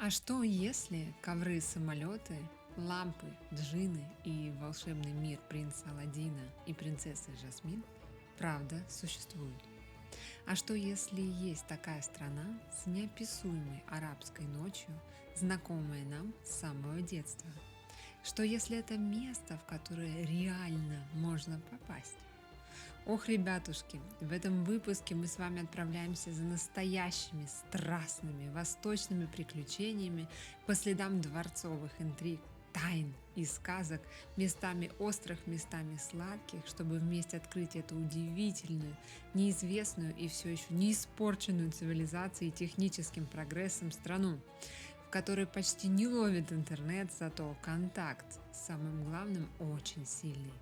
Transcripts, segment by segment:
А что если ковры, самолеты, лампы, джинны и волшебный мир принца Аладдина и принцессы Жасмин правда существуют? А что если есть такая страна с неописуемой арабской ночью, знакомая нам с самого детства? Что если это место, в которое реально можно попасть? Ох, ребятушки, в этом выпуске мы с вами отправляемся за настоящими страстными восточными приключениями по следам дворцовых интриг, тайн и сказок, местами острых, местами сладких, чтобы вместе открыть эту удивительную, неизвестную и все еще не испорченную цивилизацией и техническим прогрессом страну, в которой почти не ловит интернет, зато контакт, самым главным, очень сильный.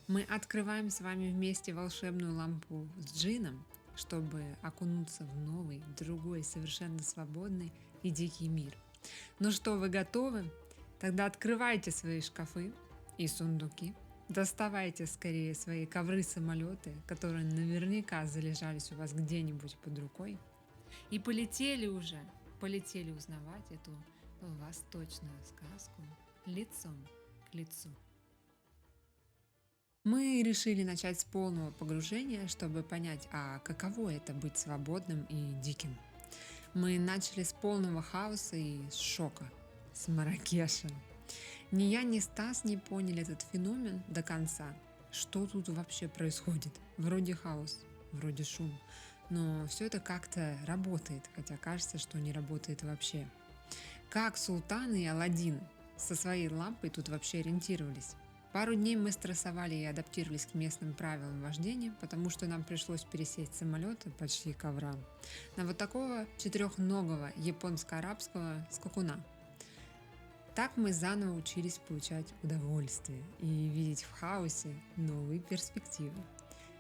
Мы открываем с вами вместе волшебную лампу с джином, чтобы окунуться в новый, другой, совершенно свободный и дикий мир. Ну что, вы готовы? Тогда открывайте свои шкафы и сундуки, доставайте скорее свои ковры-самолеты, которые наверняка залежались у вас где-нибудь под рукой, и полетели узнавать эту восточную сказку лицом к лицу. Мы решили начать с полного погружения, чтобы понять, а каково это быть свободным и диким. Мы начали с полного хаоса и с шока, с Маракеша. Ни я, ни Стас не поняли этот феномен до конца. Что тут вообще происходит? Вроде хаос, вроде шум, но все это как-то работает, хотя кажется, что не работает вообще. Как Султан и Аладдин со своей лампой тут вообще ориентировались? Пару дней мы стрессовали и адаптировались к местным правилам вождения, потому что нам пришлось пересесть с самолета почти ковра на вот такого четырехногого японско-арабского скакуна. Так мы заново учились получать удовольствие и видеть в хаосе новые перспективы.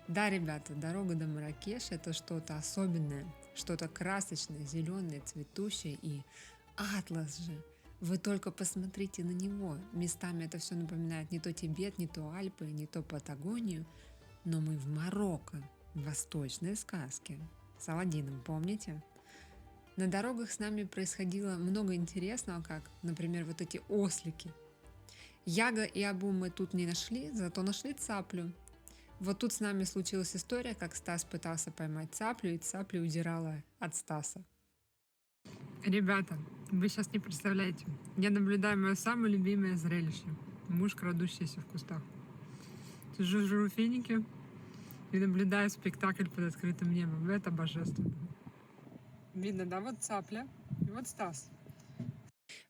Да, ребята, дорога до Маракеша — это что-то особенное, что-то красочное, зеленое, цветущее, и атлас же. Вы только посмотрите на него. Местами это все напоминает не то Тибет, не то Альпы, не то Патагонию. Но мы в Марокко, в восточной сказке. С Аладдином, помните? На дорогах с нами происходило много интересного, как, например, вот эти ослики. Яга и Абу мы тут не нашли, зато нашли цаплю. Вот тут с нами случилась история, как Стас пытался поймать цаплю, и цапля удирала от Стаса. Ребята, вы сейчас не представляете. Я наблюдаю мое самое любимое зрелище. Муж, крадущийся в кустах. Сижу, жру финики и наблюдаю спектакль под открытым небом. Это божественно. Видно, да, вот цапля и вот Стас.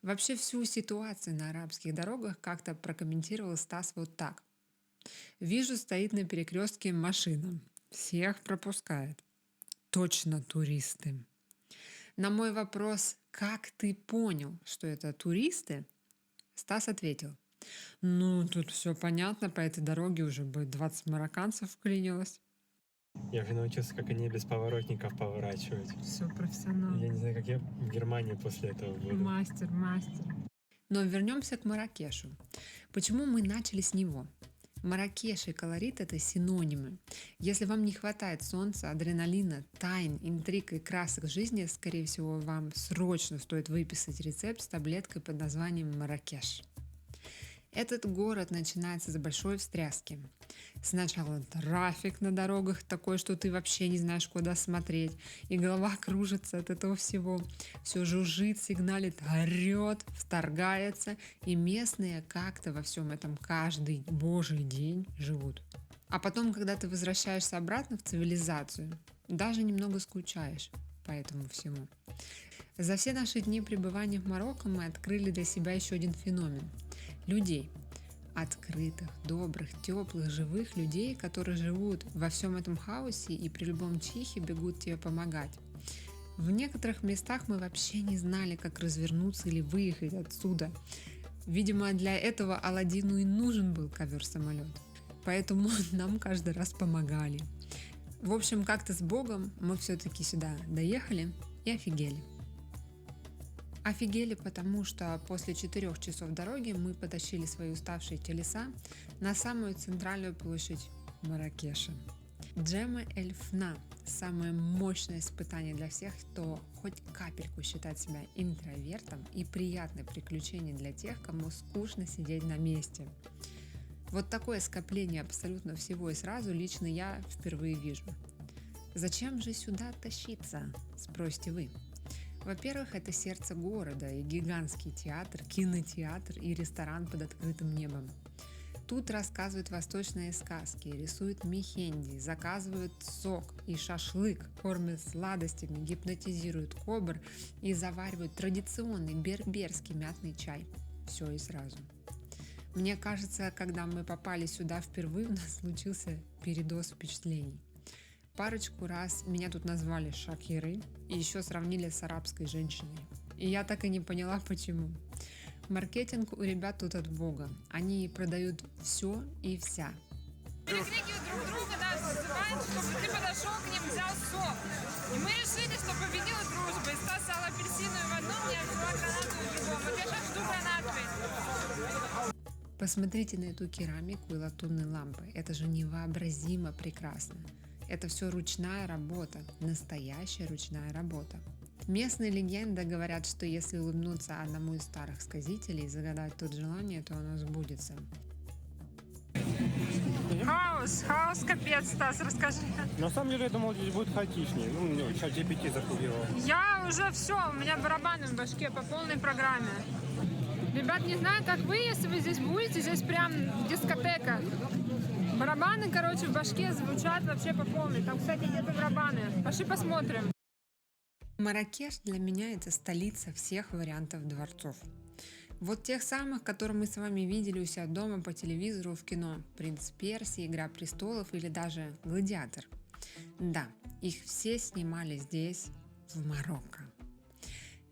Вообще всю ситуацию на арабских дорогах как-то прокомментировал Стас вот так. Вижу, стоит на перекрестке машина. Всех пропускает. Точно туристы. На мой вопрос, как ты понял, что это туристы, Стас ответил: ну, тут все понятно, по этой дороге уже бы 20 марокканцев вклинилось. Я уже научился, как они без поворотников поворачивать. Все профессионал. Я не знаю, как я в Германии после этого буду. Мастер. Но вернемся к Маракешу. Почему мы начали с него? Маракеш и колорит — это синонимы. Если вам не хватает солнца, адреналина, тайн, интриг и красок жизни, скорее всего, вам срочно стоит выписать рецепт с таблеткой под названием Маракеш. Этот город начинается с большой встряски. Сначала трафик на дорогах такой, что ты вообще не знаешь, куда смотреть, и голова кружится от этого всего. Все жужжит, сигналит, орет, вторгается, и местные как-то во всем этом каждый божий день живут. А потом, когда ты возвращаешься обратно в цивилизацию, даже немного скучаешь по этому всему. За все наши дни пребывания в Марокко мы открыли для себя еще один феномен – людей. Открытых, добрых, теплых, живых людей, которые живут во всем этом хаосе и при любом чихе бегут тебе помогать. В некоторых местах мы вообще не знали, как развернуться или выехать отсюда. Видимо, для этого Аладдину и нужен был ковер-самолет. Поэтому нам каждый раз помогали. В общем, как-то с Богом мы все-таки сюда доехали и офигели. Офигели, потому что после 4 часов дороги мы потащили свои уставшие телеса на самую центральную площадь Маракеша. Джема Эльфна – самое мощное испытание для всех, кто хоть капельку считает себя интровертом, и приятное приключение для тех, кому скучно сидеть на месте. Вот такое скопление абсолютно всего и сразу лично я впервые вижу. Зачем же сюда тащиться, спросите вы? Во-первых, это сердце города и гигантский театр, кинотеатр и ресторан под открытым небом. Тут рассказывают восточные сказки, рисуют мехенди, заказывают сок и шашлык, кормят сладостями, гипнотизируют кобр и заваривают традиционный берберский мятный чай. Все и сразу. Мне кажется, когда мы попали сюда впервые, у нас случился передоз впечатлений. Парочку раз меня тут назвали Шакирой и еще сравнили с арабской женщиной. И я так и не поняла, почему. Маркетинг у ребят тут от бога. Они продают все и вся. Перекрикивают друг друга, нас зазывают, чтобы ты подошел к ним, взял сок. И мы решили, что победила дружба. И Стас взял апельсиновую в одном, я взяла гранатовую в другом. Вот я сейчас жду гранатовый. Посмотрите на эту керамику и латунные лампы. Это же невообразимо прекрасно. Это все ручная работа, настоящая ручная работа. Местные легенды говорят, что если улыбнуться одному из старых сказителей и загадать тут желание, то оно сбудется. Хаос, капец, Стас, расскажи. На самом деле, я думал, здесь будет хаотичнее. Ну, сейчас GPT запугивал. Я уже все, у меня барабаны в башке по полной программе. Ребят, не знаю, как вы, если вы здесь будете, здесь прям дискотека. Барабаны, короче, в башке звучат вообще по полной. Там, кстати, где-то барабаны. Пошли посмотрим. Марракеш для меня это столица всех вариантов дворцов. Вот тех самых, которые мы с вами видели у себя дома по телевизору в кино. «Принц Персии», «Игра престолов» или даже «Гладиатор». Да, их все снимали здесь, в Марокко.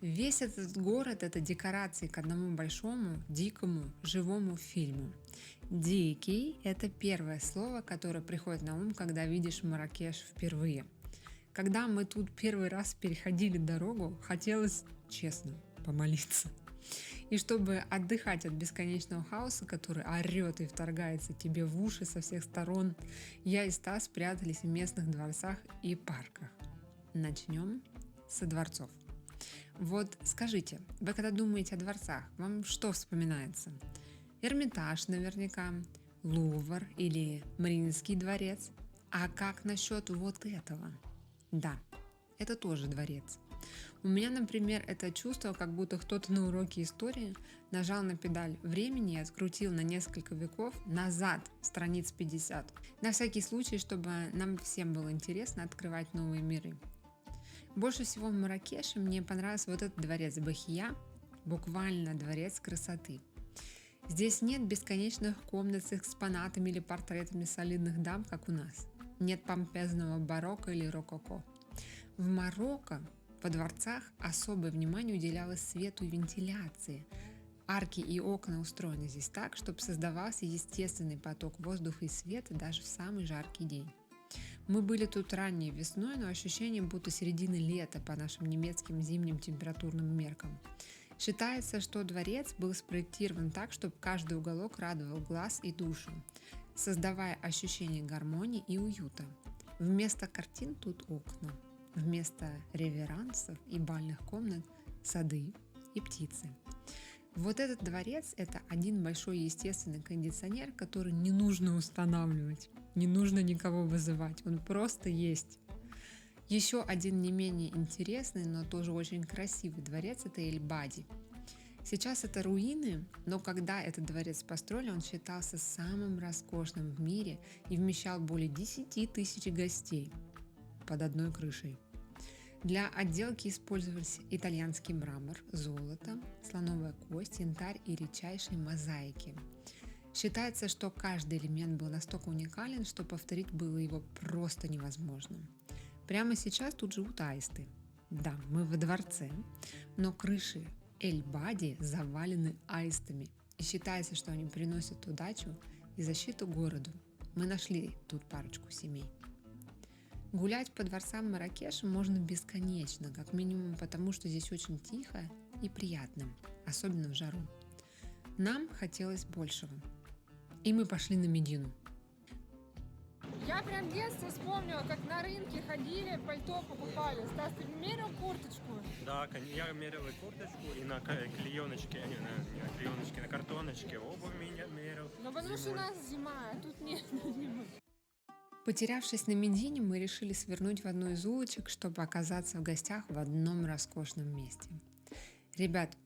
Весь этот город – это декорации к одному большому, дикому, живому фильму. Дикий – это первое слово, которое приходит на ум, когда видишь Марракеш впервые. Когда мы тут первый раз переходили дорогу, хотелось, честно, помолиться. И чтобы отдыхать от бесконечного хаоса, который орет и вторгается тебе в уши со всех сторон, я и Стас спрятались в местных дворцах и парках. Начнем со дворцов. Вот скажите, вы когда думаете о дворцах, вам что вспоминается? Эрмитаж наверняка, Лувр или Мариинский дворец. А как насчет вот этого? Да, это тоже дворец. У меня, например, это чувство, как будто кто-то на уроке истории нажал на педаль времени и открутил на несколько веков назад страниц 50. На всякий случай, чтобы нам всем было интересно открывать новые миры. Больше всего в Марракеше мне понравился вот этот дворец Бахия, буквально дворец красоты. Здесь нет бесконечных комнат с экспонатами или портретами солидных дам, как у нас. Нет помпезного барокко или рококо. В Марокко во дворцах особое внимание уделялось свету и вентиляции. Арки и окна устроены здесь так, чтобы создавался естественный поток воздуха и света даже в самый жаркий день. Мы были тут ранней весной, но ощущение будто середины лета по нашим немецким зимним температурным меркам. Считается, что дворец был спроектирован так, чтобы каждый уголок радовал глаз и душу, создавая ощущение гармонии и уюта. Вместо картин тут окна, вместо реверансов и бальных комнат – сады и птицы. Вот этот дворец – это один большой естественный кондиционер, который не нужно устанавливать, не нужно никого вызывать, он просто есть. Еще один не менее интересный, но тоже очень красивый дворец – это Эль-Бади. Сейчас это руины, но когда этот дворец построили, он считался самым роскошным в мире и вмещал более 10 тысяч гостей под одной крышей. Для отделки использовались итальянский мрамор, золото, слоновая кость, янтарь и редчайшие мозаики. Считается, что каждый элемент был настолько уникален, что повторить было его просто невозможно. Прямо сейчас тут живут аисты. Да, мы во дворце, но крыши Эль-Бади завалены аистами. И считается, что они приносят удачу и защиту городу. Мы нашли тут парочку семей. Гулять по дворцам Марракеша можно бесконечно, как минимум потому, что здесь очень тихо и приятно, особенно в жару. Нам хотелось большего. И мы пошли на Медину. Я прям детство вспомнила, как на рынке ходили, пальто покупали. Стас, ты мерил курточку? Да, я мерил и курточку, и на клееночке, не на клееночке, на картоночке обувь мерил. Ну потому что у нас зима, а тут нет зимы. Потерявшись на Медине, мы решили свернуть в одну из улочек, чтобы оказаться в гостях в одном роскошном месте. Ребят,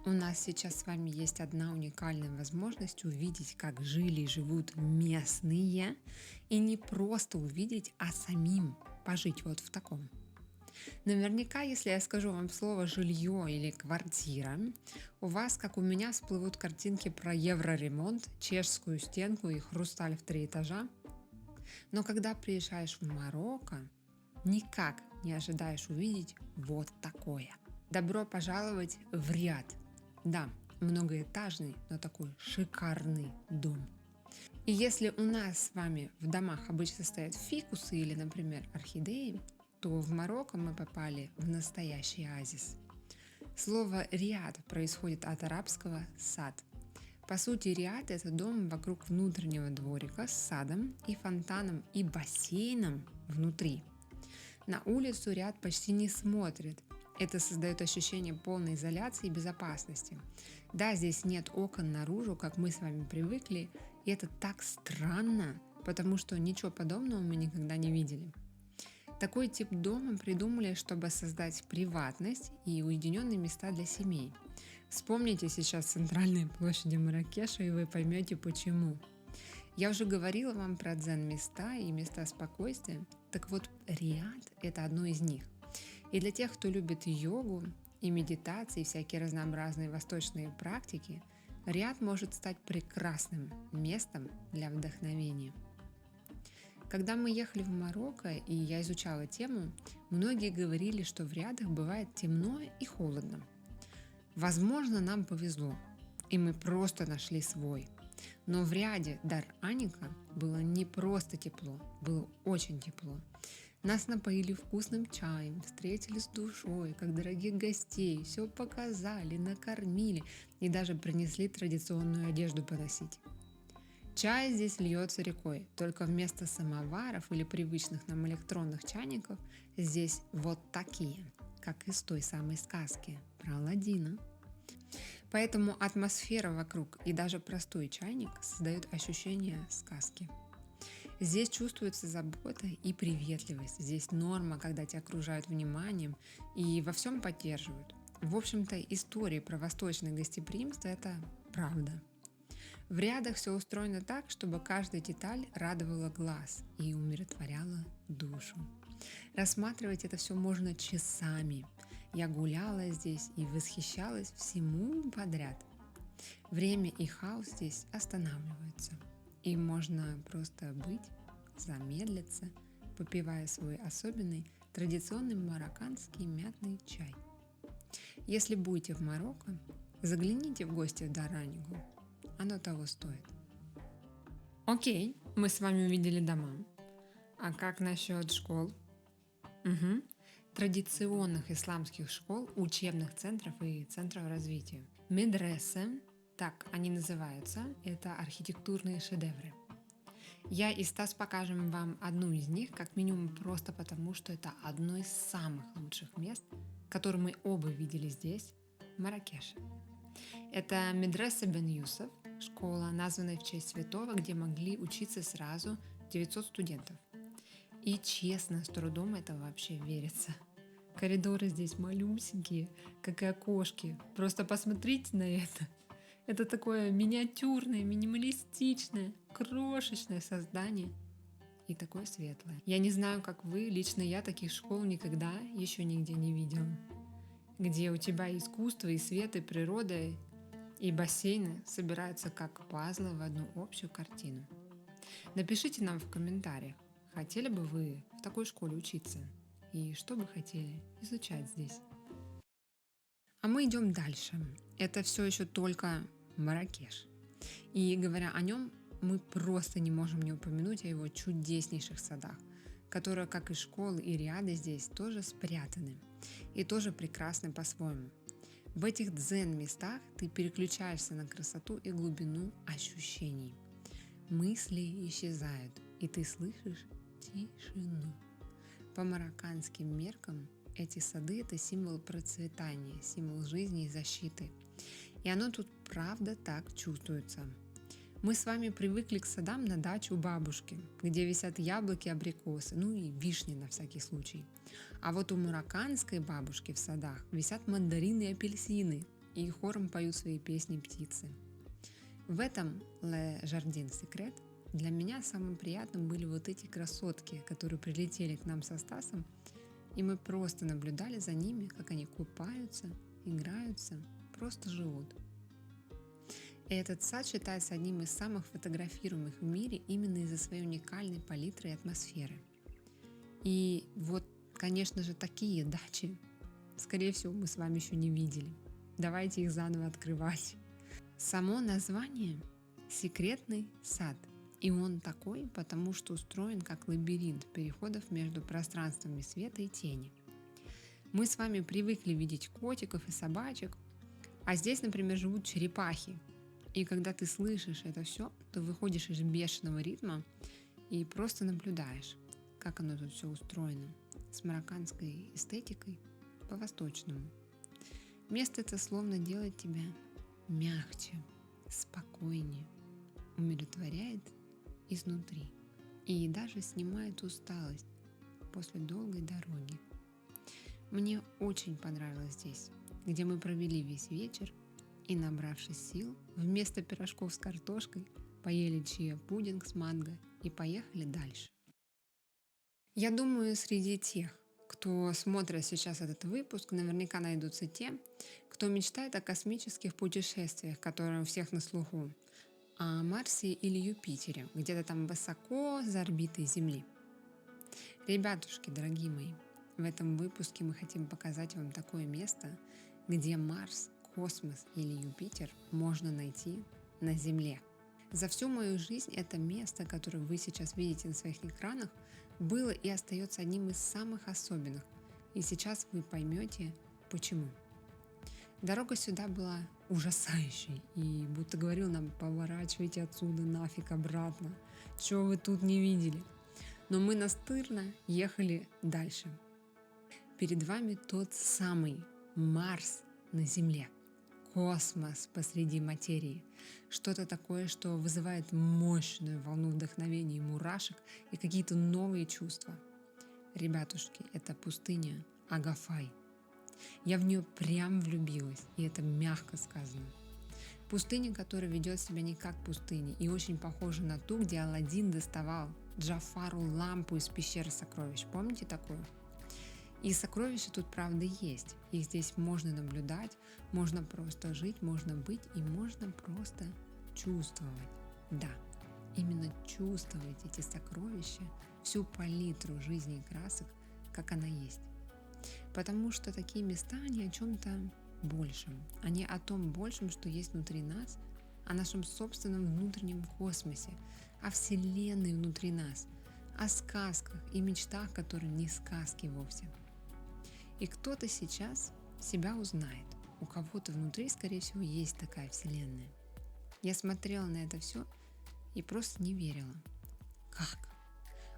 у нас сейчас с вами есть одна уникальная возможность увидеть, как жили и живут местные, и не просто увидеть, а самим пожить вот в таком. Наверняка, если я скажу вам слово «жилье» или «квартира», у вас, как у меня, всплывут картинки про евроремонт, чешскую стенку и хрусталь в 3 этажа. Но когда приезжаешь в Марокко, никак не ожидаешь увидеть вот такое. Добро пожаловать в Риад. Да, многоэтажный, но такой шикарный дом. И если у нас с вами в домах обычно стоят фикусы или, например, орхидеи, то в Марокко мы попали в настоящий оазис. Слово «риад» происходит от арабского «сад». По сути, риад – это дом вокруг внутреннего дворика с садом и фонтаном и бассейном внутри. На улицу риад почти не смотрит. Это создает ощущение полной изоляции и безопасности. Да, здесь нет окон наружу, как мы с вами привыкли, и это так странно, потому что ничего подобного мы никогда не видели. Такой тип дома придумали, чтобы создать приватность и уединенные места для семей. Вспомните сейчас центральные площади Марракеша, и вы поймете почему. Я уже говорила вам про дзен-места и места спокойствия. Так вот, Риад – это одно из них. И для тех, кто любит йогу и медитации, и всякие разнообразные восточные практики, Риад может стать прекрасным местом для вдохновения. Когда мы ехали в Марокко, и я изучала тему, многие говорили, что в Риадах бывает темно и холодно. Возможно, нам повезло, и мы просто нашли свой. Но в Риаде Дар-Аника было не просто тепло, было очень тепло. Нас напоили вкусным чаем, встретили с душой, как дорогих гостей, все показали, накормили и даже принесли традиционную одежду поносить. Чай здесь льется рекой, только вместо самоваров или привычных нам электронных чайников здесь вот такие, как из той самой сказки про Аладдина. Поэтому атмосфера вокруг и даже простой чайник создают ощущение сказки. Здесь чувствуется забота и приветливость. Здесь норма, когда тебя окружают вниманием и во всем поддерживают. В общем-то, истории про восточное гостеприимство – это правда. В Риадах все устроено так, чтобы каждая деталь радовала глаз и умиротворяла душу. Рассматривать это все можно часами. Я гуляла здесь и восхищалась всему подряд. Время и хаос здесь останавливаются. И можно просто быть, замедлиться, попивая свой особенный традиционный марокканский мятный чай. Если будете в Марокко, загляните в гости в Дар-Анику. Оно того стоит. Окей, мы с вами увидели дома. А как насчет школ? Традиционных исламских школ, учебных центров и центров развития. Медресе, так они называются, это архитектурные шедевры. Я и Стас покажем вам одну из них, как минимум просто потому, что это одно из самых лучших мест, которые мы оба видели здесь, в Марракеше. Это Медресе Бен Юсеф, школа, названная в честь святого, где могли учиться сразу 900 студентов. И честно, с трудом это вообще верится. Коридоры здесь малюсенькие, как и окошки. Просто посмотрите на это. Это такое миниатюрное, минималистичное, крошечное создание. И такое светлое. Я не знаю, как вы, лично я таких школ никогда еще нигде не видела. Где у тебя искусство, и свет, и природа, и бассейны собираются как пазлы в одну общую картину. Напишите нам в комментариях, хотели бы вы в такой школе учиться? И что бы хотели изучать здесь? А мы идем дальше. Это все еще только Марракеш. И говоря о нем, мы просто не можем не упомянуть о его чудеснейших садах, которые, как и школы и риады, здесь тоже спрятаны и тоже прекрасны по-своему. В этих дзен-местах ты переключаешься на красоту и глубину ощущений. Мысли исчезают, и ты слышишь тишину. По марокканским меркам эти сады – это символ процветания, символ жизни и защиты. И оно тут правда так чувствуется. Мы с вами привыкли к садам на даче у бабушки, где висят яблоки, абрикосы, ну и вишни на всякий случай. А вот у марокканской бабушки в садах висят мандарины и апельсины, и хором поют свои песни птицы. В этом Le Jardin Secret для меня самым приятным были вот эти красотки, которые прилетели к нам со Стасом, и мы просто наблюдали за ними, как они купаются, играются, просто живут. И этот сад считается одним из самых фотографируемых в мире именно из-за своей уникальной палитры и атмосферы. И вот, конечно же, такие дачи, скорее всего, мы с вами еще не видели. Давайте их заново открывать. Само название – секретный сад. И он такой, потому что устроен как лабиринт переходов между пространствами света и тени. Мы с вами привыкли видеть котиков и собачек, а здесь, например, живут черепахи. И когда ты слышишь это все, ты выходишь из бешеного ритма и просто наблюдаешь, как оно тут все устроено, с марокканской эстетикой по-восточному. Место это словно делает тебя мягче, спокойнее, умиротворяет изнутри и даже снимает усталость после долгой дороги. Мне очень понравилось здесь, где мы провели весь вечер и, набравшись сил, вместо пирожков с картошкой поели чиа-пудинг с манго и поехали дальше. Я думаю, среди тех, кто смотрит сейчас этот выпуск, наверняка найдутся те, кто мечтает о космических путешествиях, которые у всех на слуху, о Марсе или Юпитере, где-то там высоко за орбитой Земли. Ребятушки, дорогие мои, в этом выпуске мы хотим показать вам такое место, где Марс, космос или Юпитер можно найти на Земле. За всю мою жизнь это место, которое вы сейчас видите на своих экранах, было и остается одним из самых особенных. И сейчас вы поймете, почему. Дорога сюда была ужасающей, и будто говорил нам: поворачивайте отсюда нафиг обратно, чего вы тут не видели. Но мы настырно ехали дальше. Перед вами тот самый Марс на Земле. Космос посреди материи. Что-то такое, что вызывает мощную волну вдохновения и мурашек и какие-то новые чувства. Ребятушки, это пустыня Агафай. Я в нее прям влюбилась, и это мягко сказано. Пустыня, которая ведет себя не как пустыня и очень похожа на ту, где Аладдин доставал Джафару лампу из пещеры сокровищ. Помните такую? И сокровища тут правда есть. Их здесь можно наблюдать, можно просто жить, можно быть и можно просто чувствовать. Да, именно чувствовать эти сокровища, всю палитру жизни и красок, как она есть. Потому что такие места, они о чем-то большем. Они о том большем, что есть внутри нас, о нашем собственном внутреннем космосе, о Вселенной внутри нас, о сказках и мечтах, которые не сказки вовсе. И кто-то сейчас себя узнает. У кого-то внутри, скорее всего, есть такая Вселенная. Я смотрела на это все и просто не верила. Как?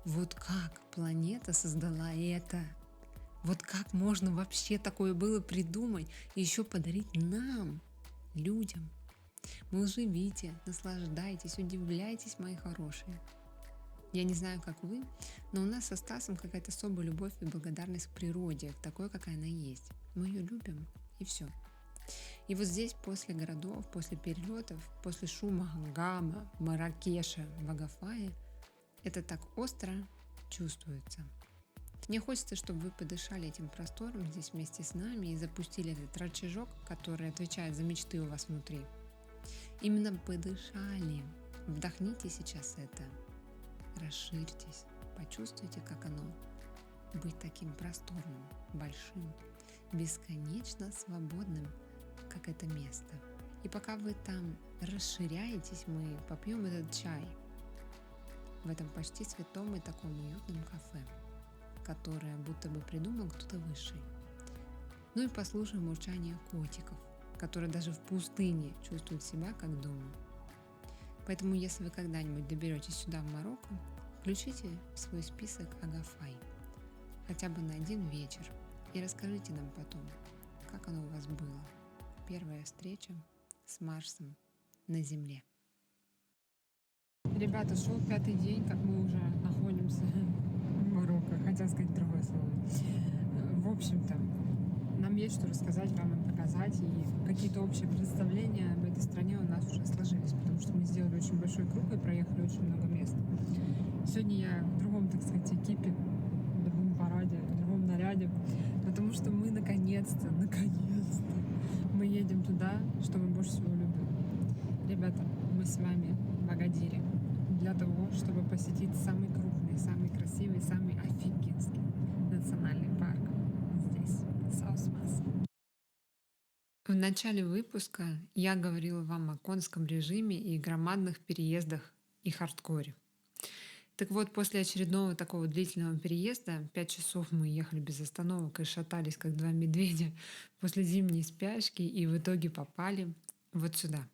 Вот как планета создала это? Вот как можно вообще такое было придумать и еще подарить нам, людям? Мол, живите, наслаждайтесь, удивляйтесь, мои хорошие. Я не знаю, как вы, но у нас со Стасом какая-то особая любовь и благодарность к природе, такой, какая она есть. Мы ее любим, и все. И вот здесь после городов, после перелетов, после шума Гамма, Марракеша, Агафая, это так остро чувствуется. Мне хочется, чтобы вы подышали этим простором здесь вместе с нами и запустили этот рычажок, который отвечает за мечты у вас внутри. Именно подышали. Вдохните сейчас это. Расширьтесь. Почувствуйте, как оно быть таким просторным, большим, бесконечно свободным, как это место. И пока вы там расширяетесь, мы попьем этот чай в этом почти святом и таком уютном кафе, которое будто бы придумал кто-то высший. Ну и послушаем урчание котиков, которые даже в пустыне чувствуют себя как дома. Поэтому, если вы когда-нибудь доберетесь сюда, в Марокко, Включите в свой список Агафай хотя бы на один вечер и расскажите нам потом, как оно у вас было. Первая встреча с Марсом на Земле. Ребята, шел 5-й день, как мы уже находимся в Марокко. Хотел сказать другое слово. В общем-то, нам есть что рассказать вам и показать, и какие-то общие представления об этой стране у нас уже сложились, потому что мы сделали очень большой круг и проехали очень много мест. Сегодня я в другом, так сказать, экипе, в другом параде, в другом наряде, потому что мы наконец-то, мы едем туда, что мы больше всего любим. Ребята, мы с вами в Агадире для того, чтобы посетить самый крупный, самый красивый, самый офигенский национальный парк здесь, Саус-Мас. В начале выпуска я говорила вам о конском режиме и громадных переездах и хардкоре. Так вот, после очередного такого длительного переезда, 5 часов мы ехали без остановок и шатались, как два медведя, после зимней спячки, и в итоге попали вот сюда.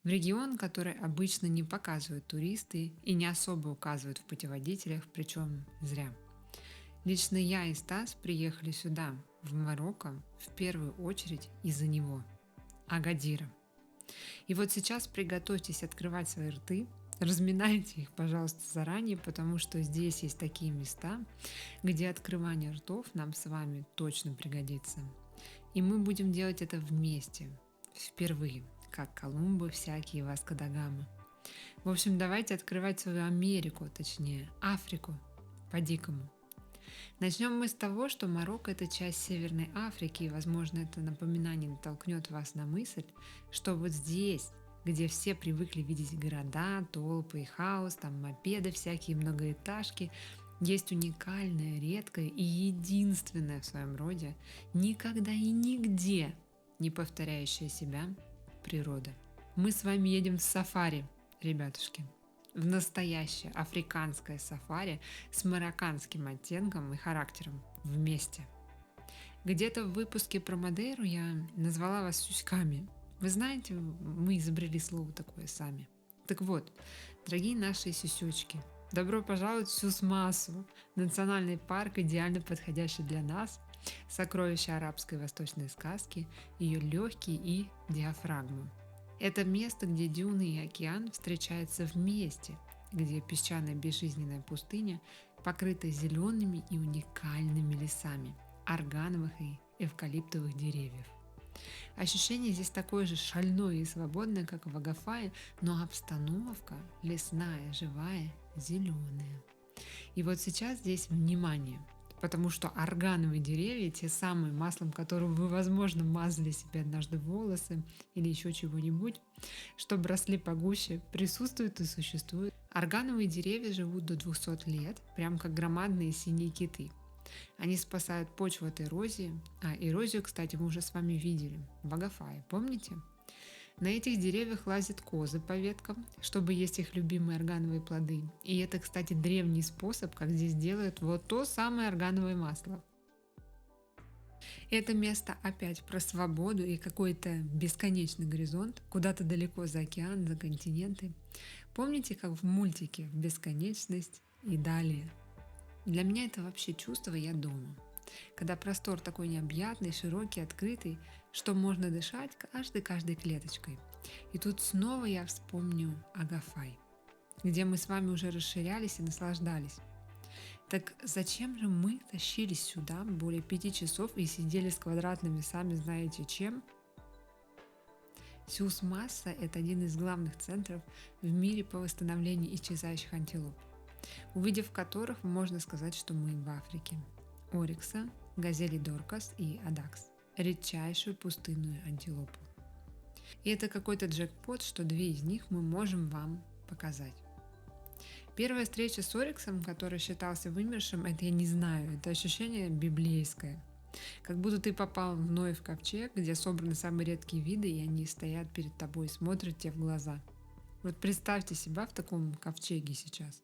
В регион, который обычно не показывают туристы и не особо указывают в путеводителях, причем зря. Лично я и Стас приехали сюда, в Марокко, в первую очередь из-за него, Агадира. И вот сейчас приготовьтесь открывать свои рты, разминайте их, пожалуйста, заранее, потому что здесь есть такие места, где открывание ртов нам с вами точно пригодится. И мы будем делать это вместе, впервые, как Колумбы всякие Васко да Гама. В общем, давайте открывать свою Америку, точнее, Африку, по-дикому. Начнем мы с того, что Марокко – это часть Северной Африки, и, возможно, это напоминание натолкнет вас на мысль, что вот здесь, где все привыкли видеть города, толпы и хаос, там мопеды всякие, многоэтажки, есть уникальная, редкая и единственная в своем роде, никогда и нигде не повторяющая себя природа. Мы с вами едем в сафари, ребятушки. В настоящее африканское сафари с марокканским оттенком и характером вместе. Где-то в выпуске про Мадейру я назвала вас сюськами. Вы знаете, мы изобрели слово такое сами. Так вот, дорогие наши сюсючки, добро пожаловать в Сус-Масу, национальный парк, идеально подходящий для нас, сокровище арабской восточной сказки, ее легкие и диафрагму. Это место, где дюны и океан встречаются вместе, где песчаная безжизненная пустыня покрыта зелеными и уникальными лесами органовых и эвкалиптовых деревьев. Ощущение здесь такое же шальное и свободное, как в Агафае, но обстановка лесная, живая, зеленая. И вот сейчас здесь внимание, потому что органовые деревья, те самые, маслом которого вы, возможно, мазали себе однажды волосы или еще чего-нибудь, чтобы росли погуще, присутствуют и существуют. Органовые деревья живут до 200 лет, прям как громадные синие киты. Они спасают почву от эрозии, а эрозию, кстати, мы уже с вами видели в Агафае, помните? На этих деревьях лазят козы по веткам, чтобы есть их любимые органовые плоды. И это, кстати, древний способ, как здесь делают вот то самое органовое масло. Это место опять про свободу и какой-то бесконечный горизонт, куда-то далеко за океан, за континенты. Помните, как в мультике «Бесконечность» и далее? Для меня это вообще чувство «я дома». Когда простор такой необъятный, широкий, открытый, что можно дышать каждой клеточкой. И тут снова я вспомню Агафай, где мы с вами уже расширялись и наслаждались. Так зачем же мы тащились сюда более 5 часов и сидели с квадратными сами знаете чем? Сус-Маса – это один из главных центров в мире по восстановлению исчезающих антилоп, увидев которых можно сказать, что мы в Африке. Орикса, газели Доркас и Адакс – редчайшую пустынную антилопу. И это какой-то джекпот, что 2 из них мы можем вам показать. Первая встреча с Ориксом, который считался вымершим, это я не знаю, это ощущение библейское. Как будто ты попал в Ноев ковчег, где собраны самые редкие виды, и они стоят перед тобой и смотрят тебе в глаза. Вот представьте себя в таком ковчеге сейчас.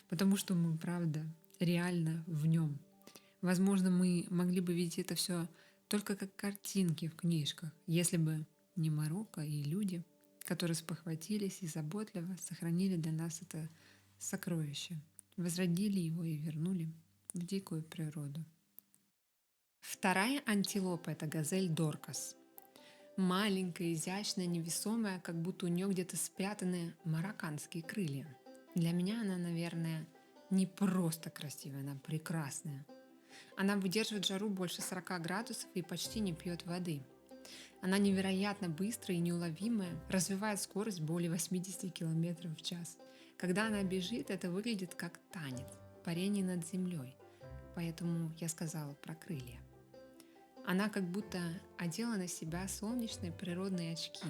Потому что мы, правда, реально в нем. Возможно, мы могли бы видеть это все только как картинки в книжках, если бы не Марокко и люди, которые спохватились и заботливо сохранили для нас это сокровище, возродили его и вернули в дикую природу. Вторая антилопа — это газель Доркас. Маленькая, изящная, невесомая, как будто у нее где-то спрятаны марокканские крылья. Для меня она, наверное, не просто красивая, она прекрасная. Она выдерживает жару больше 40 градусов и почти не пьет воды. Она невероятно быстрая и неуловимая, развивает скорость более 80 км в час. Когда она бежит, это выглядит как танец, парение над землей. Поэтому я сказала про крылья. Она как будто одела на себя солнечные природные очки.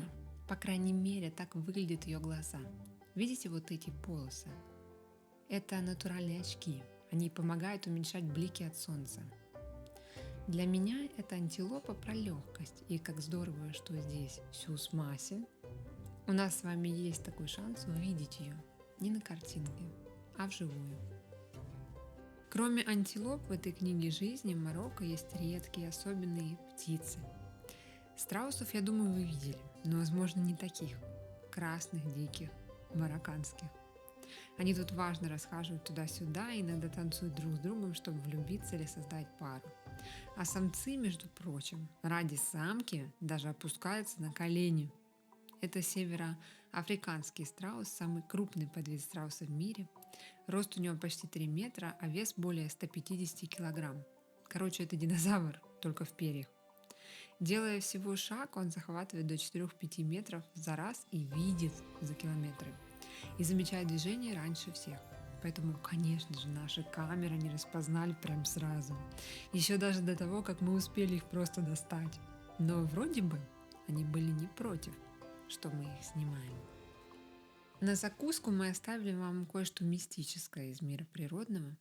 По крайней мере, так выглядят ее глаза. Видите вот эти полосы? Это натуральные очки. Они помогают уменьшать блики от солнца. Для меня это антилопа про легкость. И как здорово, что здесь Сюз Маси. У нас с вами есть такой шанс увидеть ее не на картинке, а вживую. Кроме антилоп в этой книге жизни в Марокко есть редкие особенные птицы. Страусов, я думаю, вы видели, но, возможно, не таких. Красных, диких, марокканских. Они тут важно расхаживают туда-сюда и иногда танцуют друг с другом, чтобы влюбиться или создать пару. А самцы, между прочим, ради самки даже опускаются на колени. Это североафриканский страус, самый крупный подвид страуса в мире. Рост у него почти 3 метра, а вес более 150 килограмм. Короче, это динозавр, только в перьях. Делая всего шаг, он захватывает до 4-5 метров за раз и видит за километры. И замечает движение раньше всех. Поэтому, конечно же, наши камеры не распознали прям сразу. Еще даже до того, как мы успели их просто достать. Но вроде бы они были не против, что мы их снимаем. На закуску мы оставили вам кое-что мистическое из мира природного.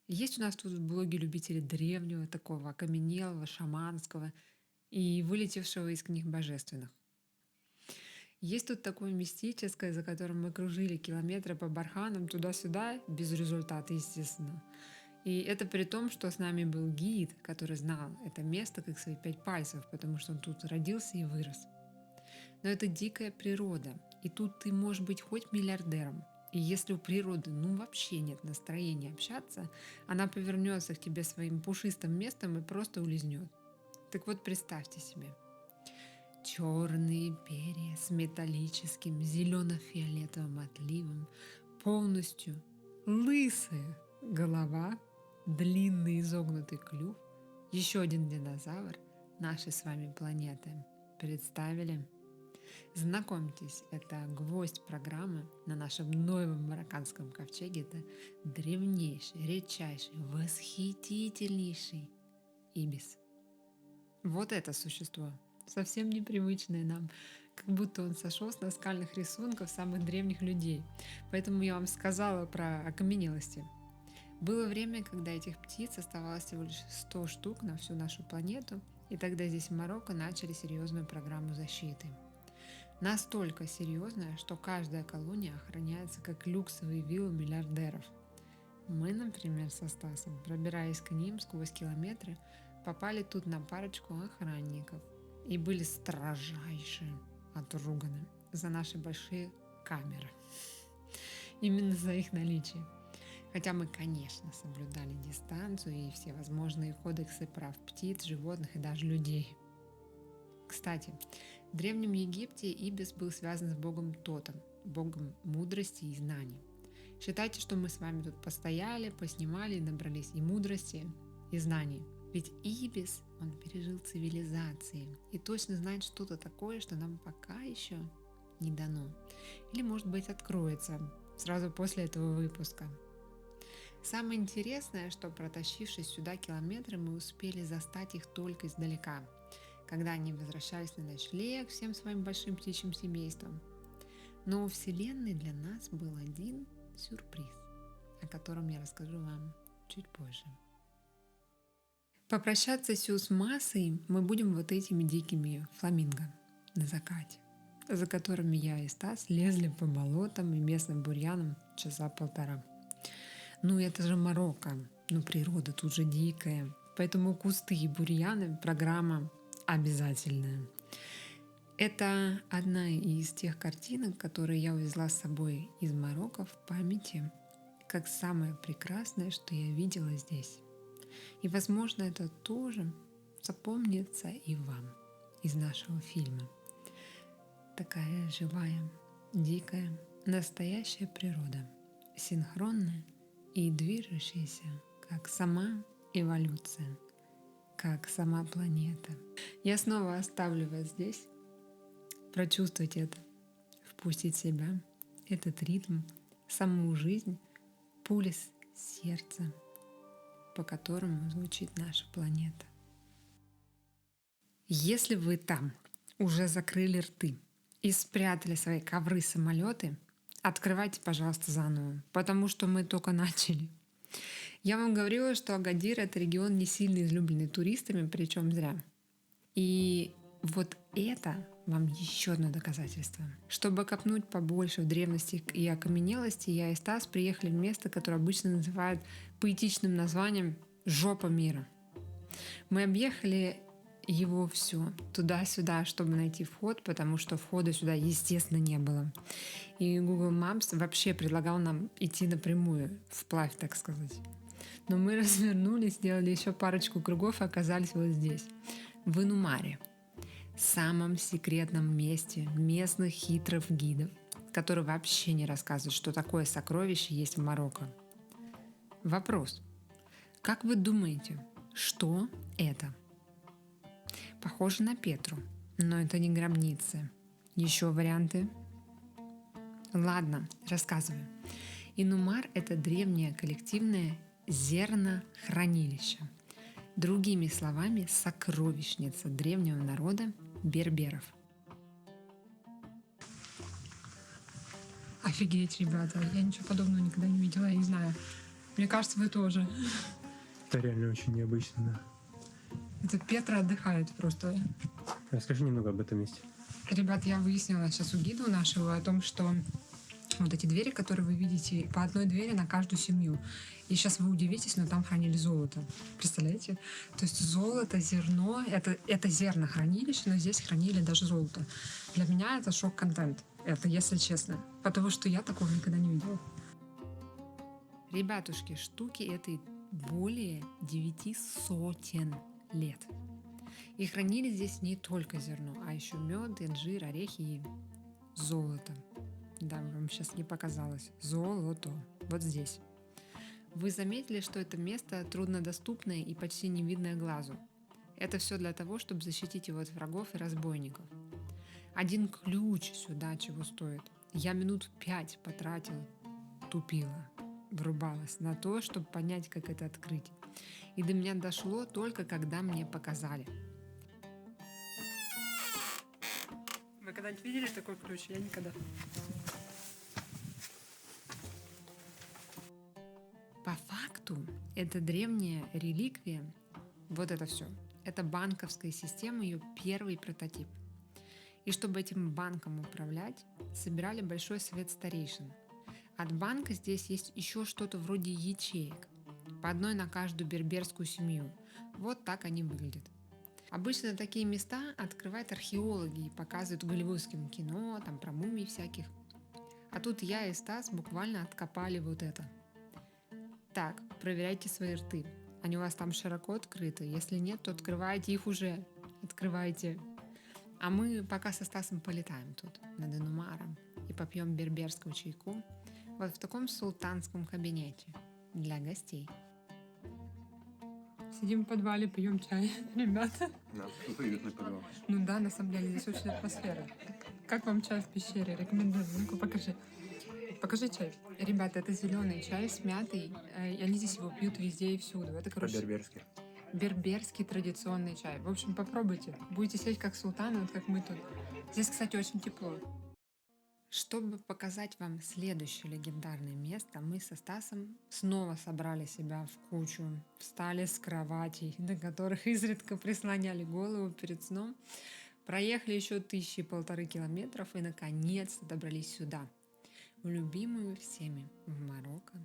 Есть у нас тут в блоге любители древнего, такого окаменелого, шаманского и вылетевшего из книг божественных. Есть тут такое мистическое, за которым мы кружили километры по барханам туда-сюда, без результата, естественно. И это при том, что с нами был гид, который знал это место как свои 5 пальцев, потому что он тут родился и вырос. Но это дикая природа, и тут ты можешь быть хоть миллиардером. И если у природы вообще нет настроения общаться, она повернется к тебе своим пушистым местом и просто улизнет. Так вот, представьте себе. Черные перья с металлическим зелено-фиолетовым отливом, полностью лысая голова, длинный изогнутый клюв, еще один динозавр нашей с вами планеты. Представили? Знакомьтесь, это гвоздь программы на нашем новом марокканском ковчеге. Это древнейший, редчайший, восхитительнейший ибис. Вот это существо, совсем непривычное нам, как будто он сошел с наскальных рисунков самых древних людей. Поэтому я вам сказала про окаменелости. Было время, когда этих птиц оставалось всего лишь 100 штук на всю нашу планету, и тогда здесь в Марокко начали серьезную программу защиты. Настолько серьезная, что каждая колония охраняется как люксовые виллы миллиардеров. Мы, например, со Стасом, пробираясь к ним сквозь километры, попали тут на парочку охранников и были строжайше отруганы за наши большие камеры. Именно за их наличие. Хотя мы, конечно, соблюдали дистанцию и все возможные кодексы прав птиц, животных и даже людей. Кстати, в Древнем Египте ибис был связан с богом Тотом, богом мудрости и знаний. Считайте, что мы с вами тут постояли, поснимали и набрались и мудрости, и знаний. Ведь ибис, он пережил цивилизации и точно знает что-то такое, что нам пока еще не дано. Или, может быть, откроется сразу после этого выпуска. Самое интересное, что протащившись сюда километры, мы успели застать их только издалека, когда они возвращались на ночлег всем своим большим птичьим семейством. Но у Вселенной для нас был один сюрприз, о котором я расскажу вам чуть позже. Попрощаться с Сюз Массой мы будем вот этими дикими фламинго на закате, за которыми я и Стас лезли по болотам и местным бурьянам часа полтора. Это же Марокко, природа тут же дикая, поэтому кусты и бурьяны — программа обязательная. Это одна из тех картинок, которые я увезла с собой из Марокко в памяти. как самое прекрасное, что я видела здесь. И, возможно, это тоже запомнится и вам из нашего фильма. Такая живая, дикая, настоящая природа, синхронная и движущаяся, как сама эволюция, как сама планета. Я снова оставлю вас здесь. Прочувствовать это, впустить в себя, этот ритм, саму жизнь, пульс сердца, по которому звучит наша планета. Если вы там уже закрыли рты и спрятали свои ковры-самолеты, открывайте, пожалуйста, заново, потому что мы только начали. Я вам говорила, что Агадир — это регион не сильно излюбленный туристами, причем зря. И вот это вам еще одно доказательство. Чтобы копнуть побольше в древности и окаменелости, я и Стас приехали в место, которое обычно называют поэтичным названием «Жопа мира». Мы объехали его все туда-сюда, чтобы найти вход, потому что входа сюда, естественно, не было. И Google Maps вообще предлагал нам идти напрямую, вплавь, так сказать. Но мы развернулись, сделали еще парочку кругов и оказались вот здесь, в Инумаре, самом секретном месте местных хитрых гидов, которые вообще не рассказывают, что такое сокровище есть в Марокко. Вопрос. Как вы думаете, что это? Похоже на Петру, но это не гробницы. Еще варианты? Ладно, рассказываю. Инумар — это древнее коллективное зернохранилище. Другими словами, сокровищница древнего народа берберов. Офигеть, ребята, я ничего подобного никогда не видела, я не знаю. Мне кажется, вы тоже. Это реально очень необычно, да. Это Петра отдыхает просто. Расскажи немного об этом месте. Ребят, я выяснила сейчас у гида нашего о том, что вот эти двери, которые вы видите, по одной двери на каждую семью. И сейчас вы удивитесь, но там хранили золото. Представляете? То есть золото, зерно, это зернохранилище, но здесь хранили даже золото. Для меня это шок-контент. Это, если честно. Потому что я такого никогда не видела. Ребятушки, штуки этой более 900 лет. И хранили здесь не только зерно, а еще мед, инжир, орехи и золото. Да, вам сейчас не показалось. Золото. Вот здесь. Вы заметили, что это место труднодоступное и почти невидное глазу. Это все для того, чтобы защитить его от врагов и разбойников. Один ключ сюда чего стоит. Я минут 5 потратил, тупила, врубалась на то, чтобы понять, как это открыть. И до меня дошло только когда мне показали. Вы когда-нибудь видели такой ключ? Я никогда. По факту, это древняя реликвия, вот это все. Это банковская система, ее первый прототип. И чтобы этим банком управлять, собирали большой совет старейшин. От банка здесь есть еще что-то вроде ячеек. По одной на каждую берберскую семью. Вот так они выглядят. Обычно такие места открывают археологи и показывают в голливудском кино, там про мумий всяких. А тут я и Стас буквально откопали вот это. Так, проверяйте свои рты. Они у вас там широко открыты. Если нет, то открывайте их уже. Открывайте. А мы пока со Стасом полетаем тут, над Инумаром, и попьем берберскую чайку вот в таком султанском кабинете для гостей. Сидим в подвале, пьем чай, ребята. Да, уютный подвал. Ну да, на самом деле, здесь очень атмосфера. Как вам чай в пещере? Рекомендую. Ну-ка, покажи. Покажи чай. Ребята, это зеленый чай с мятой. И они здесь его пьют везде и всюду. Это, короче, По-берберски. берберский традиционный чай. В общем, попробуйте. Будете сидеть как султаны, вот как мы тут. Здесь, кстати, очень тепло. Чтобы показать вам следующее легендарное место, мы со Стасом снова собрали себя в кучу, встали с кроватей, на которых изредка прислоняли голову перед сном, проехали еще 1500 километров и наконец-то добрались сюда, в любимую всеми в Марокко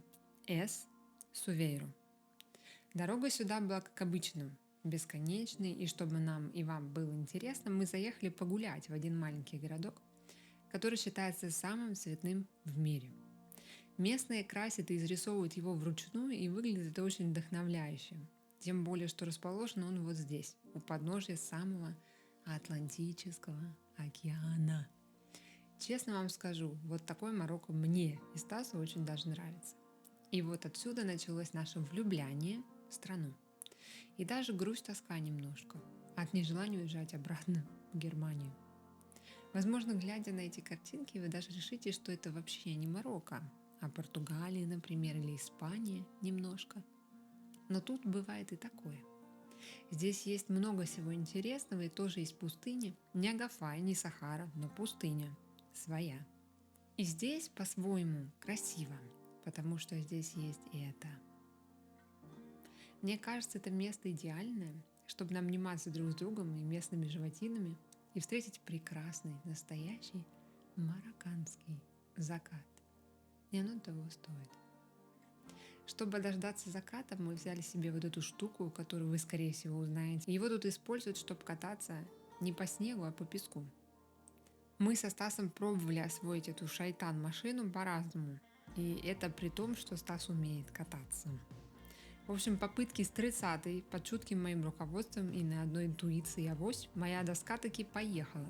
Эс-Сувейру. Дорога сюда была, как обычно, бесконечной, и чтобы нам и вам было интересно, мы заехали погулять в один маленький городок, который считается самым цветным в мире. Местные красят и изрисовывают его вручную, и выглядит это очень вдохновляюще. Тем более, что расположен он вот здесь, у подножия самого Атлантического океана. Честно вам скажу, вот такой Марокко мне и Стасу очень даже нравится. И вот отсюда началось наше влюбляние в страну. И даже грусть, тоска немножко от нежелания уезжать обратно в Германию. Возможно, глядя на эти картинки, вы даже решите, что это вообще не Марокко, а Португалия, например, или Испания немножко. Но тут бывает и такое. Здесь есть много всего интересного, и тоже есть пустыня. Не Агафай, не Сахара, но пустыня своя. И здесь по-своему красиво, потому что здесь есть и это. Мне кажется, это место идеальное, чтобы нам обниматься друг с другом и местными животинами и встретить прекрасный, настоящий марокканский закат. И оно того стоит. Чтобы дождаться заката, мы взяли себе вот эту штуку, которую вы, скорее всего, узнаете. Его тут используют, чтобы кататься не по снегу, а по песку. Мы со Стасом пробовали освоить эту шайтан-машину по-разному. И это при том, что Стас умеет кататься. В общем, попытки с 30-й, под чутким моим руководством и на одной интуиции авось, моя доска таки поехала.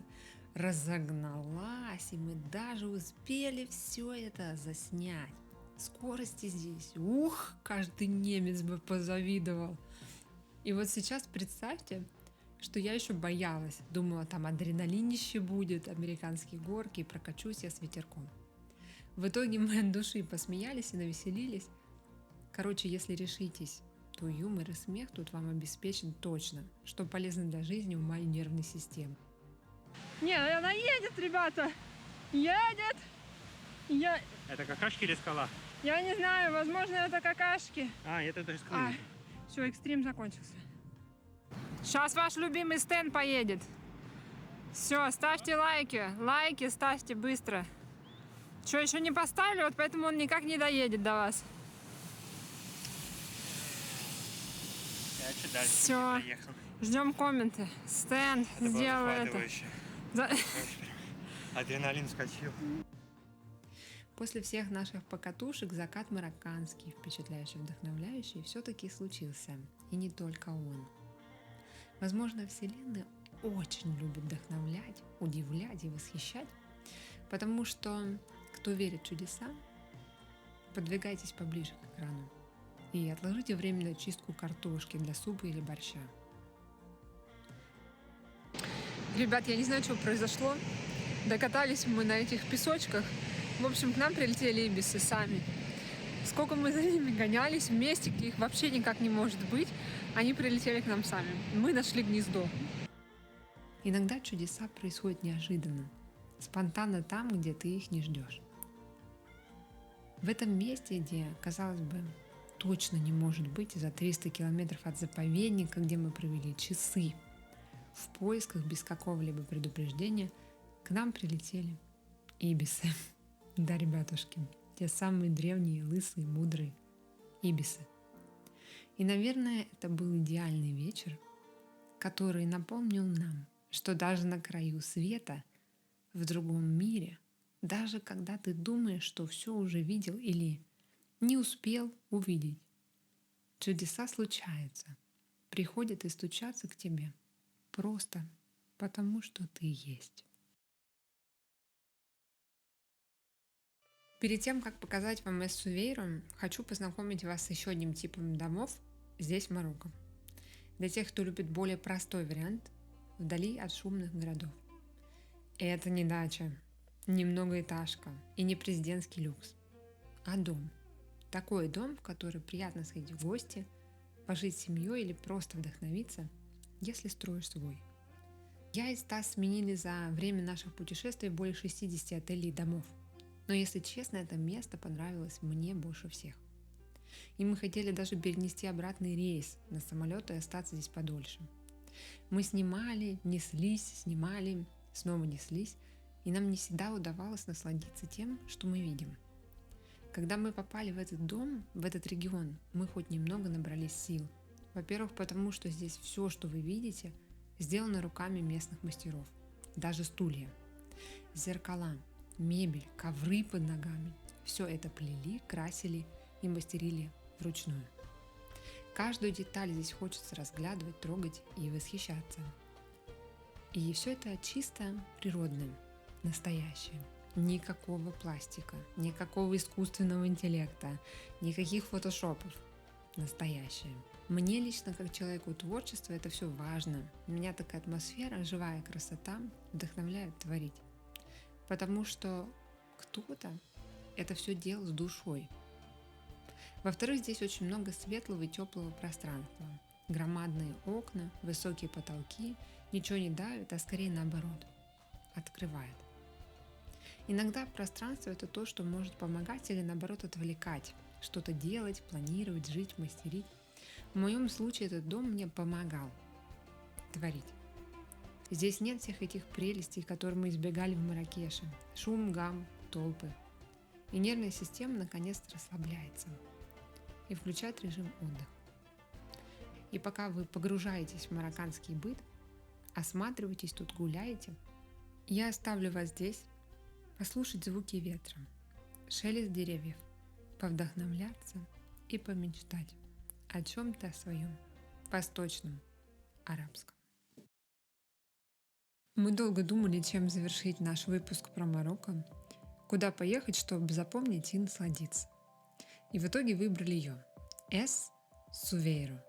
Разогналась, и мы даже успели все это заснять. Скорости здесь, каждый немец бы позавидовал. И вот сейчас представьте, что я еще боялась. Думала, там адреналинище будет, американские горки, и прокачусь я с ветерком. В итоге мы от души посмеялись и навеселились. Короче, если решитесь, то юмор и смех тут вам обеспечен точно, что полезно для жизни, ума и нервной системы. Не, она едет, ребята! Едет! Это какашки или скала? Я не знаю, возможно, это какашки. Это даже скала. Все, экстрим закончился. Сейчас ваш любимый Стэн поедет. Все, ставьте лайки. Лайки ставьте быстро. Что, еще не поставили, вот поэтому он никак не доедет до вас. Я чуть дальше Все, приехал. ждем комменты. Стэн, Это было сделал это. захватывающе. Адреналин вскочил. После всех наших покатушек закат марокканский, впечатляющий, вдохновляющий, все-таки случился. И не только он. Возможно, Вселенная очень любит вдохновлять, удивлять и восхищать, потому что, кто верит в чудеса, подвигайтесь поближе к экрану и отложите временную чистку картошки для супа или борща. Ребят, я не знаю, что произошло. Докатались мы на этих песочках. В общем, к нам прилетели ибисы сами. Сколько мы за ними гонялись вместе, их вообще никак не может быть. Они прилетели к нам сами. Мы нашли гнездо. Иногда чудеса происходят неожиданно, спонтанно там, где ты их не ждешь. В этом месте, где, казалось бы, точно не может быть, за 300 километров от заповедника, где мы провели часы в поисках без какого-либо предупреждения, к нам прилетели ибисы. Да, ребятушки, те самые древние, лысые, мудрые ибисы. И, наверное, это был идеальный вечер, который напомнил нам, что даже на краю света, в другом мире, даже когда ты думаешь, что все уже видел или не успел увидеть, чудеса случаются, приходят и стучатся к тебе просто потому, что ты есть. Перед тем, как показать вам Эссу Вейру, хочу познакомить вас с еще одним типом домов здесь, в Марокко. Для тех, кто любит более простой вариант, вдали от шумных городов. И это не дача, не многоэтажка и не президентский люкс, а дом. Такой дом, в который приятно сходить в гости, пожить с семьей или просто вдохновиться, если строишь свой. Я и Стас сменили за время наших путешествий более 60 отелей и домов. Но, если честно, это место понравилось мне больше всех. И мы хотели даже перенести обратный рейс на самолет и остаться здесь подольше. Мы снимали, неслись, снимали, снова неслись, и нам не всегда удавалось насладиться тем, что мы видим. Когда мы попали в этот дом, в этот регион, мы хоть немного набрались сил. Во-первых, потому что здесь все, что вы видите, сделано руками местных мастеров. Даже стулья, зеркала, мебель, ковры под ногами. все это плели, красили и мастерили вручную. Каждую деталь здесь хочется разглядывать, трогать и восхищаться. И все это чисто природное, настоящее. Никакого пластика, никакого искусственного интеллекта, никаких фотошопов. Настоящее. Мне лично, как человеку творчества, это все важно. У меня такая атмосфера, живая красота вдохновляет творить. Потому что кто-то это все делал с душой. Во-вторых, здесь очень много светлого и теплого пространства. Громадные окна, высокие потолки, ничего не давит, а скорее наоборот, открывает. Иногда пространство – это то, что может помогать или наоборот отвлекать, что-то делать, планировать, жить, мастерить. В моем случае этот дом мне помогал творить. Здесь нет всех этих прелестей, которые мы избегали в Марракеше. Шум, гам, толпы. И нервная система наконец-то расслабляется и включает режим отдыха. И пока вы погружаетесь в марокканский быт, осматриваетесь, тут гуляете, я оставлю вас здесь послушать звуки ветра, шелест деревьев, повдохновляться и помечтать о чем-то своем восточном, арабском. Мы долго думали, чем завершить наш выпуск про Марокко, куда поехать, чтобы запомнить и насладиться. И в итоге выбрали ее – Эс-Сувейро.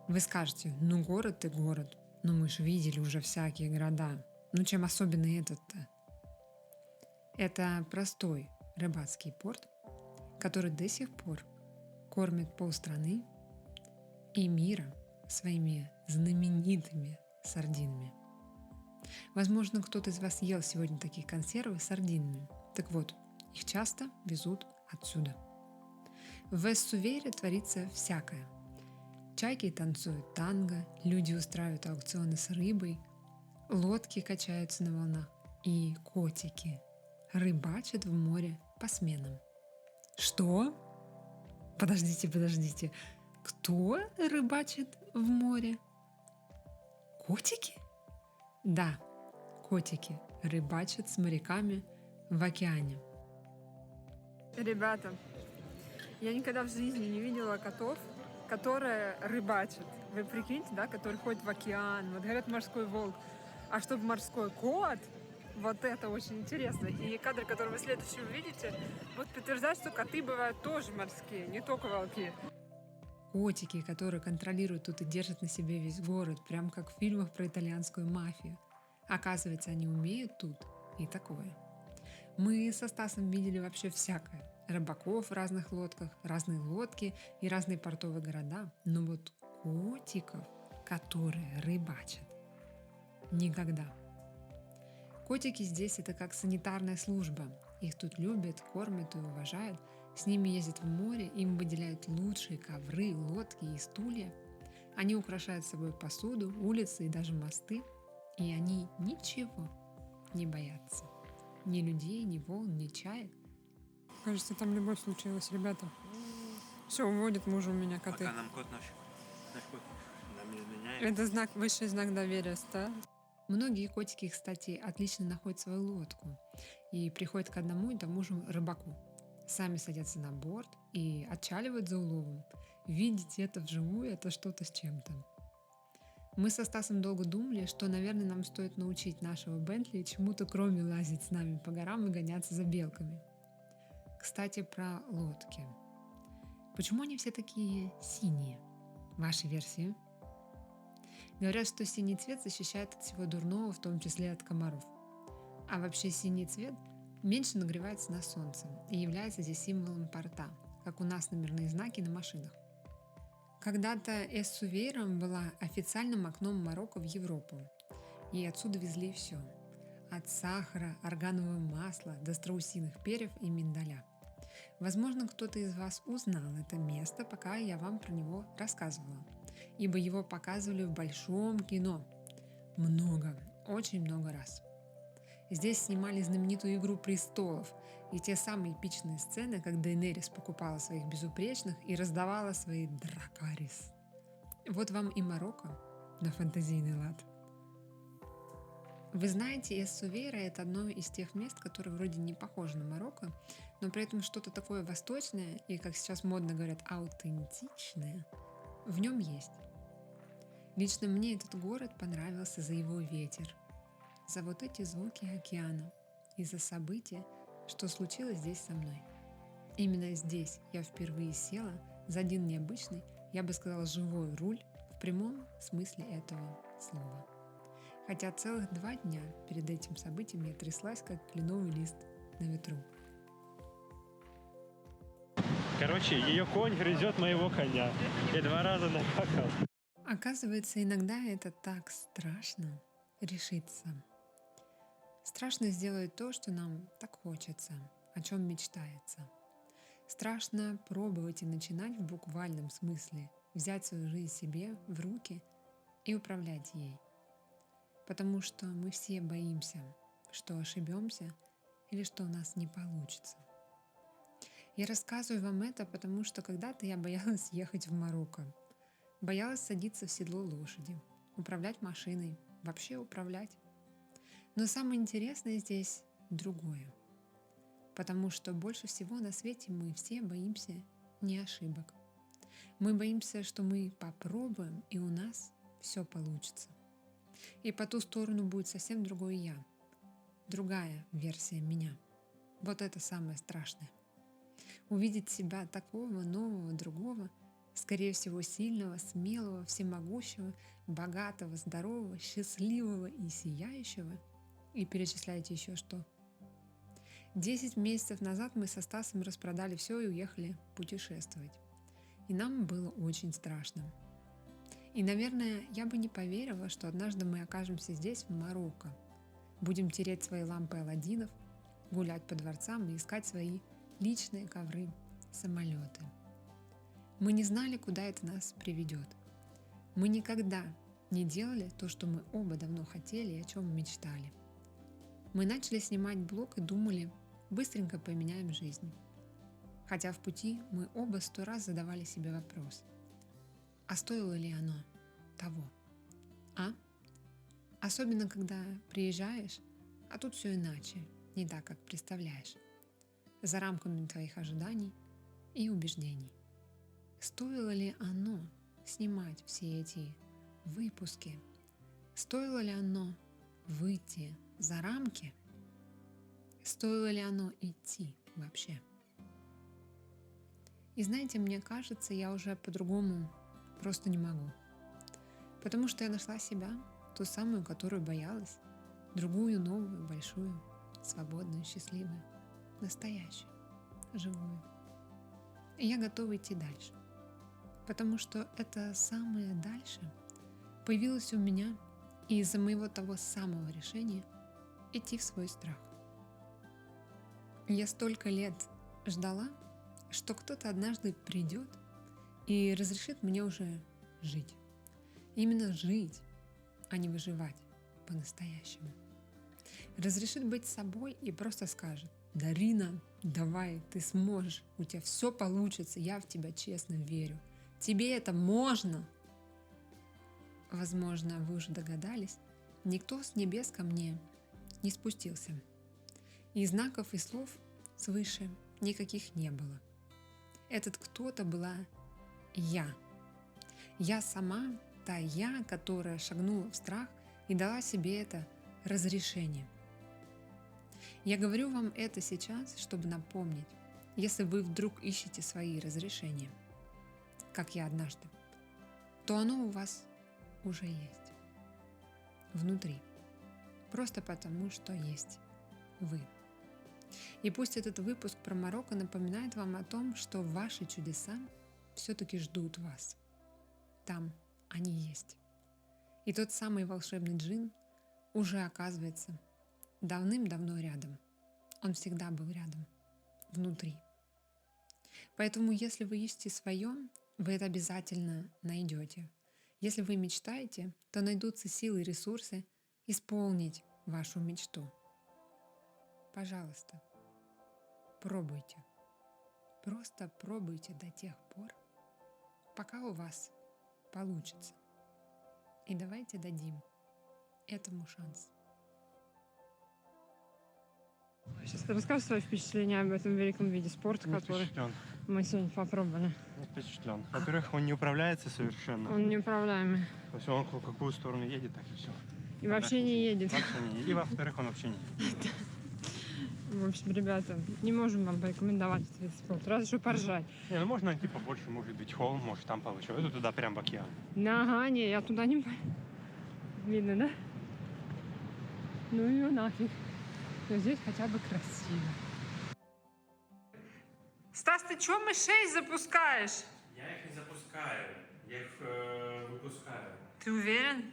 Вы скажете, ну город и город, но мы же видели уже всякие города, ну чем особенно этот-то? Это простой рыбацкий порт, который до сих пор кормит полстраны и мира своими знаменитыми сардинами. Возможно, кто-то из вас ел сегодня такие консервы с сардинами. Так вот, их часто везут отсюда. В Эс-Сувейре творится всякое. Чайки танцуют танго, люди устраивают аукционы с рыбой, лодки качаются на волнах и котики рыбачат в море по сменам. Что? Подождите. Кто рыбачит в море? Котики? Да, котики рыбачат с моряками в океане. Ребята, я никогда в жизни не видела котов, которые рыбачат. Вы прикиньте, да, которые ходят в океан. Вот говорят морской волк. А чтобы морской кот, вот это очень интересно. И кадр, который вы следующий увидите, будет подтверждать, что коты бывают тоже морские, не только волки. Котики, которые контролируют тут и держат на себе весь город, прям как в фильмах про итальянскую мафию. Оказывается, они умеют тут и такое. Мы со Стасом видели вообще всякое. Рыбаков в разных лодках, разные лодки и разные портовые города. Но вот котиков, которые рыбачат, никогда. Котики здесь это как санитарная служба. Их тут любят, кормят и уважают. С ними ездят в море, им выделяют лучшие ковры, лодки и стулья. Они украшают собой посуду, улицы и даже мосты. И они ничего не боятся. Ни людей, ни волн, ни чаек. Кажется, там любовь случилась, ребята. Все, уводит мужа у меня коты. Пока нам кот наш кот нам не изменяет. Это знак, высший знак доверия, да? Многие котики, кстати, отлично находят свою лодку и приходят к одному и тому же рыбаку. Сами садятся на борт и отчаливают за уловом. Видеть это вживую – это что-то с чем-то. Мы со Стасом долго думали, что, наверное, нам стоит научить нашего Бентли чему-то, кроме лазить с нами по горам и гоняться за белками. Кстати, про лодки. Почему они все такие синие? Ваши версии? Говорят, что синий цвет защищает от всего дурного, в том числе от комаров. А вообще синий цвет меньше нагревается на солнце и является здесь символом порта, как у нас номерные знаки на машинах. Когда-то Эс-Сувейра была официальным окном Марокко в Европу, и отсюда везли все. От сахара, органового масла до страусиных перьев и миндаля. Возможно, кто-то из вас узнал это место, пока я вам про него рассказывала, ибо его показывали в большом кино. Очень много раз. Здесь снимали знаменитую «Игру престолов» и те самые эпичные сцены, как Дейенерис покупала своих безупречных и раздавала свои дракарис. Вот вам и Марокко на фантазийный лад. Вы знаете, Эссувейра — это одно из тех мест, которые вроде не похожи на Марокко, но при этом что-то такое восточное и, как сейчас модно говорят, аутентичное в нем есть. Лично мне этот город понравился за его ветер, за вот эти звуки океана и за события, что случилось здесь со мной. Именно здесь я впервые села за один необычный, я бы сказала, живой руль в прямом смысле этого слова. Хотя целых 2 дня перед этим событием я тряслась, как кленовый лист на ветру. Короче, ее конь грызет моего коня. И 2 раза накакал. Оказывается, иногда это так страшно решиться. Страшно сделать то, что нам так хочется, о чем мечтается. Страшно пробовать и начинать в буквальном смысле, взять свою жизнь себе в руки и управлять ей. Потому что мы все боимся, что ошибемся или что у нас не получится. Я рассказываю вам это, потому что когда-то я боялась ехать в Марокко. Боялась садиться в седло лошади, управлять машиной, вообще управлять. Но самое интересное здесь другое. Потому что больше всего на свете мы все боимся не ошибок. Мы боимся, что мы попробуем, и у нас все получится. И по ту сторону будет совсем другое я, другая версия меня. Вот это самое страшное. Увидеть себя такого, нового, другого, скорее всего, сильного, смелого, всемогущего, богатого, здорового, счастливого и сияющего. И перечисляйте еще что. 10 месяцев назад мы со Стасом распродали все и уехали путешествовать. И нам было очень страшно. И, наверное, я бы не поверила, что однажды мы окажемся здесь, в Марокко. Будем тереть свои лампы Аладдинов, гулять по дворцам и искать свои личные ковры, самолеты. Мы не знали, куда это нас приведет. Мы никогда не делали то, что мы оба давно хотели и о чем мечтали. Мы начали снимать блог и думали, быстренько поменяем жизнь. Хотя в пути мы оба 100 раз задавали себе вопрос. А стоило ли оно того? А? Особенно, когда приезжаешь, а тут все иначе, не так, как представляешь. За рамками твоих ожиданий и убеждений. Стоило ли оно снимать все эти выпуски? Стоило ли оно выйти за рамки? Стоило ли оно идти вообще? И знаете, мне кажется, я уже по-другому просто не могу. Потому что я нашла себя, ту самую, которую боялась, другую, новую, большую, свободную, счастливую, настоящую, живую. И я готова идти дальше. Потому что это самое дальше появилось у меня из-за моего того самого решения идти в свой страх. Я столько лет ждала, что кто-то однажды придет и разрешит мне уже жить. Именно жить, а не выживать по-настоящему. Разрешит быть собой и просто скажет: Дарина, давай, ты сможешь, у тебя все получится, я в тебя честно верю. Тебе это можно. Возможно, вы уже догадались, никто с небес ко мне не спустился. И знаков и слов свыше никаких не было. Этот кто-то была я. Я сама, та я, которая шагнула в страх и дала себе это разрешение. Я говорю вам это сейчас, чтобы напомнить, если вы вдруг ищете свои разрешения, как я однажды, то оно у вас уже есть. Внутри. Просто потому, что есть вы. И пусть этот выпуск про Марокко напоминает вам о том, что ваши чудеса все-таки ждут вас. Там они есть. И тот самый волшебный джин уже оказывается давным-давно рядом. Он всегда был рядом, внутри. Поэтому, если вы ищете свое, вы это обязательно найдете. Если вы мечтаете, то найдутся силы и ресурсы исполнить вашу мечту. Пожалуйста, пробуйте. Просто пробуйте до тех пор, пока у вас получится. И давайте дадим этому шанс. Сейчас расскажи свои впечатления об этом великом виде спорта, который Впечатлен. мы сегодня попробовали. Впечатлен. Во-первых, он не управляется совершенно. Он неуправляемый. То есть он в какую сторону едет, так и все. И вообще не едет. Вообще не едет. И во-вторых, он вообще не едет. В общем, ребята, не можем вам порекомендовать этот вид спорта, разве что поржать. Не, ну можно найти побольше, может быть, холм, может там повыше. Это туда прям в океан. Ага, не, я туда не... Видно, да? Ну ее нафиг. Но здесь хотя бы красиво. Стас, ты чё мышей запускаешь? Я их не запускаю, я их выпускаю. Ты уверен?